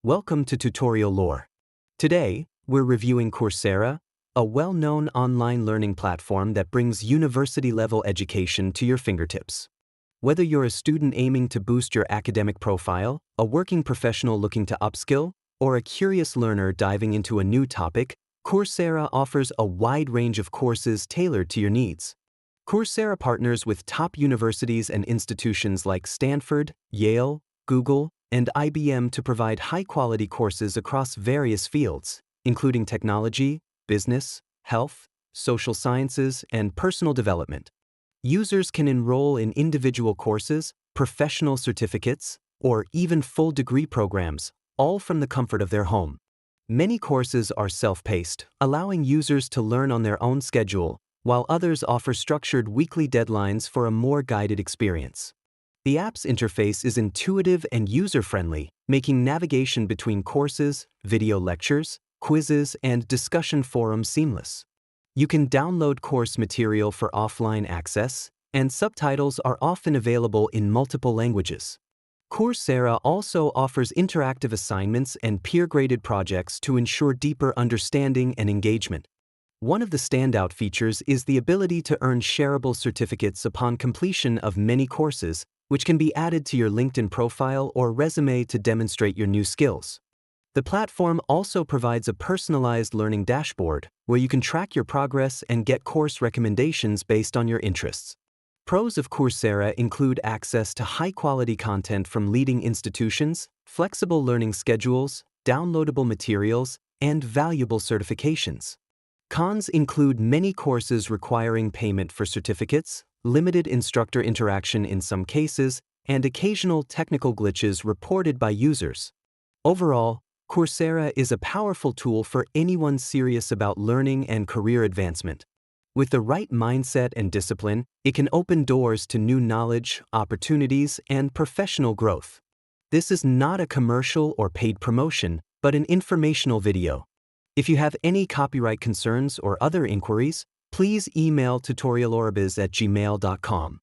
Welcome to Tutorial Lore. Today, we're reviewing Coursera, a well-known online learning platform that brings university-level education to your fingertips. Whether you're a student aiming to boost your academic profile, a working professional looking to upskill, or a curious learner diving into a new topic, Coursera offers a wide range of courses tailored to your needs. Coursera partners with top universities and institutions like Stanford, Yale, Google, and IBM to provide high-quality courses across various fields, including technology, business, health, social sciences, and personal development. Users can enroll in individual courses, professional certificates, or even full degree programs, all from the comfort of their home. Many courses are self-paced, allowing users to learn on their own schedule, while others offer structured weekly deadlines for a more guided experience. The app's interface is intuitive and user-friendly, making navigation between courses, video lectures, quizzes, and discussion forums seamless. You can download course material for offline access, and subtitles are often available in multiple languages. Coursera also offers interactive assignments and peer-graded projects to ensure deeper understanding and engagement. One of the standout features is the ability to earn shareable certificates upon completion of many courses, which can be added to your LinkedIn profile or resume to demonstrate your new skills. The platform also provides a personalized learning dashboard where you can track your progress and get course recommendations based on your interests. Pros of Coursera include access to high-quality content from leading institutions, flexible learning schedules, downloadable materials, and valuable certifications. Cons include many courses requiring payment for certificates, limited instructor interaction in some cases, and occasional technical glitches reported by users. Overall, Coursera is a powerful tool for anyone serious about learning and career advancement. With the right mindset and discipline, it can open doors to new knowledge, opportunities, and professional growth. This is not a commercial or paid promotion, but an informational video. If you have any copyright concerns or other inquiries, please email tutorialorbiz@gmail.com.